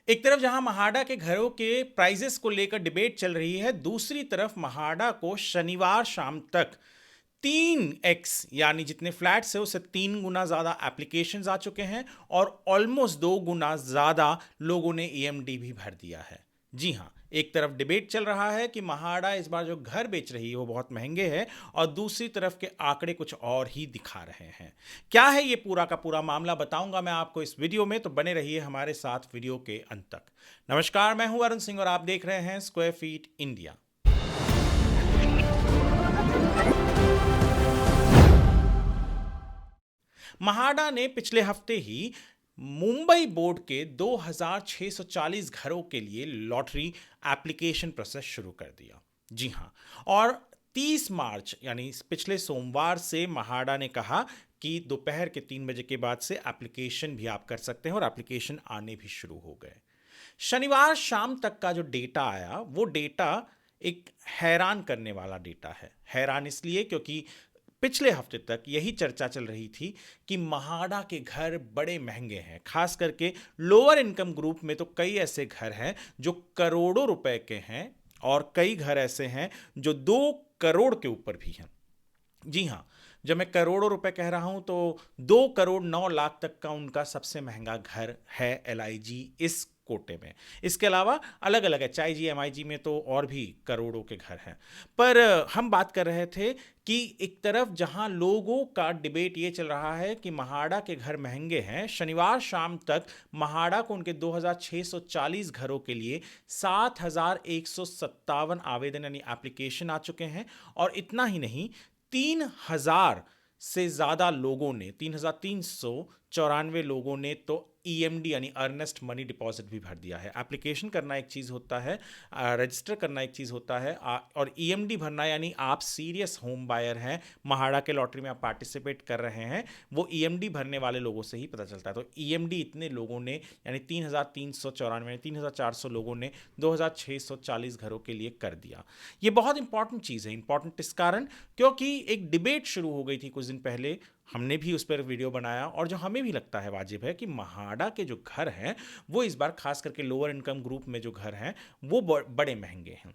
एक तरफ जहां महाड़ा के घरों के प्राइजेस को लेकर डिबेट चल रही है, दूसरी तरफ महाड़ा को शनिवार शाम तक 3x यानी जितने फ्लैट्स है उससे 3 गुना ज्यादा एप्लीकेशंस आ चुके हैं और ऑलमोस्ट 2 गुना ज्यादा लोगों ने ईएमडी भी भर दिया है। जी हां, एक तरफ डिबेट चल रहा है कि महाड़ा इस बार जो घर बेच रही है वो बहुत महंगे हैं और दूसरी तरफ के आंकड़े कुछ और ही दिखा रहे हैं। क्या है ये पूरा का पूरा मामला, बताऊंगा मैं आपको इस वीडियो में, तो बने रहिए हमारे साथ वीडियो के अंत तक। नमस्कार, मैं हूं अरुण सिंह और आप देख रहे हैं स्क्वायर फीट इंडिया। महाड़ा ने पिछले हफ्ते ही मुंबई बोर्ड के 2640 घरों के लिए लॉटरी एप्लीकेशन प्रोसेस शुरू कर दिया। जी हां, और 30 मार्च यानी पिछले सोमवार से महाड़ा ने कहा कि दोपहर के 3 बजे के बाद से एप्लीकेशन भी आप कर सकते हैं और एप्लीकेशन आने भी शुरू हो गए। शनिवार शाम तक का जो डेटा आया वो डेटा एक हैरान करने वाला डेटा है। हैरान इसलिए क्योंकि पिछले हफ्ते तक यही चर्चा चल रही थी कि महाड़ा के घर बड़े महंगे हैं, खास करके लोअर इनकम ग्रुप में तो कई ऐसे घर हैं जो करोड़ों रुपए के हैं और कई घर ऐसे हैं जो 2 करोड़ के ऊपर भी हैं। जी हाँ, जब मैं करोड़ों रुपए कह रहा हूं तो 2 करोड़ 9 लाख तक का उनका सबसे महंगा घर है एलआईजी इस कोटे में। इसके अलावा अलग अलग एचआईजी एमआईजी में तो और भी करोड़ों के घर हैं। पर हम बात कर रहे थे कि एक तरफ जहां लोगों का डिबेट ये चल रहा है कि महाड़ा के घर महंगे हैं, शनिवार शाम तक महाड़ा को उनके 2640 घरों के लिए 7157 आवेदन यानी एप्लीकेशन आ चुके हैं। और इतना ही नहीं, 3000 से ज्यादा लोगों ने, 3394 लोगों ने तो ईएमडी यानी अर्नेस्ट मनी डिपॉजिट भी भर दिया है। एप्लीकेशन करना एक चीज़ होता है, रजिस्टर करना एक चीज़ होता है, और ईएमडी भरना यानी आप सीरियस होम बायर हैं, महाड़ा के लॉटरी में आप पार्टिसिपेट कर रहे हैं, वो ईएमडी भरने वाले लोगों से ही पता चलता है। तो ईएमडी इतने लोगों ने यानी 3394 3400 लोगों ने 2640 घरों के लिए कर दिया। ये बहुत इंपॉर्टेंट चीज़ है। इंपॉर्टेंट इस कारण क्योंकि एक डिबेट शुरू हो गई थी कुछ दिन पहले, हमने भी उस पर वीडियो बनाया, और जो हमें भी लगता है वाजिब है कि महाड़ा के जो घर हैं वो इस बार खास करके लोअर इनकम ग्रुप में जो घर हैं वो बड़े महंगे हैं।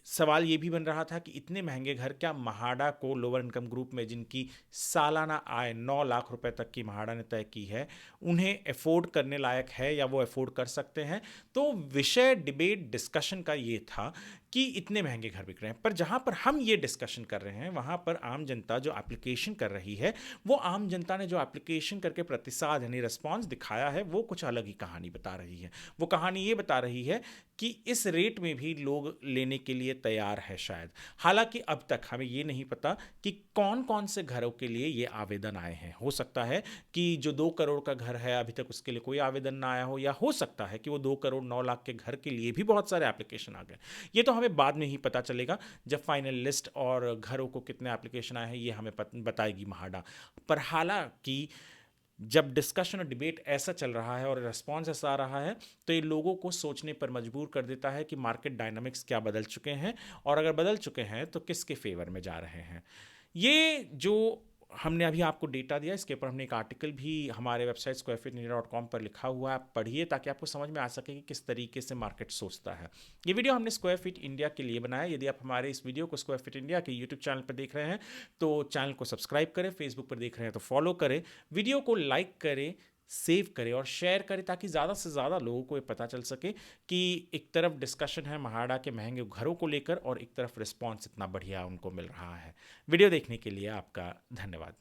सवाल ये भी बन रहा था कि इतने महंगे घर क्या महाड़ा को, लोअर इनकम ग्रुप में जिनकी सालाना आय 9 लाख रुपए तक की महाड़ा ने तय की है, उन्हें अफोर्ड करने लायक है या वो अफोर्ड कर सकते हैं? तो विषय डिबेट डिस्कशन का ये था कि इतने महंगे घर बिक रहे हैं। पर जहां पर हम ये डिस्कशन कर रहे हैं वहां पर आम जनता जो एप्लीकेशन कर रही है, वो आम जनता ने जो एप्लीकेशन करके प्रतिसाद यानी रिस्पॉन्स दिखाया है वो कुछ अलग ही कहानी बता रही है। वो कहानी ये बता रही है कि इस रेट में भी लोग लेने के लिए तैयार है शायद। हालांकि अब तक हमें ये नहीं पता कि कौन कौन से घरों के लिए ये आवेदन आए हैं। हो सकता है कि जो 2 करोड़ का घर है अभी तक उसके लिए कोई आवेदन ना आया हो, या हो सकता है कि वो 2 करोड़ 9 लाख के घर के लिए भी बहुत सारे एप्लीकेशन आ गए। ये तो हमें बाद में ही पता चलेगा जब फाइनल लिस्ट और घरों को कितने एप्लीकेशन आए हैं ये हमें बताएगी महाड़ा। पर हालांकि जब डिस्कशन और डिबेट ऐसा चल रहा है और रिस्पॉन्स ऐसा आ रहा है तो ये लोगों को सोचने पर मजबूर कर देता है कि मार्केट डायनामिक्स क्या बदल चुके हैं, और अगर बदल चुके हैं तो किसके फेवर में जा रहे हैं। ये जो हमने अभी आपको डेटा दिया, इसके ऊपर हमने एक आर्टिकल भी हमारे वेबसाइट squarefeetindia.com पर लिखा हुआ है, आप पढ़िए ताकि आपको समझ में आ सके कि किस तरीके से मार्केट सोचता है। ये वीडियो हमने स्क्वायर फीट इंडिया के लिए बनाया। यदि आप हमारे इस वीडियो को स्क्वायर फीट इंडिया के यूट्यूब चैनल पर देख रहे हैं तो चैनल को सब्सक्राइब करें, फेसबुक पर देख रहे हैं तो फॉलो करें, वीडियो को लाइक करें, सेव करें और शेयर करें ताकि ज़्यादा से ज़्यादा लोगों को ये पता चल सके कि एक तरफ डिस्कशन है महाड़ा के महंगे घरों को लेकर और एक तरफ रिस्पॉन्स इतना बढ़िया उनको मिल रहा है। वीडियो देखने के लिए आपका धन्यवाद।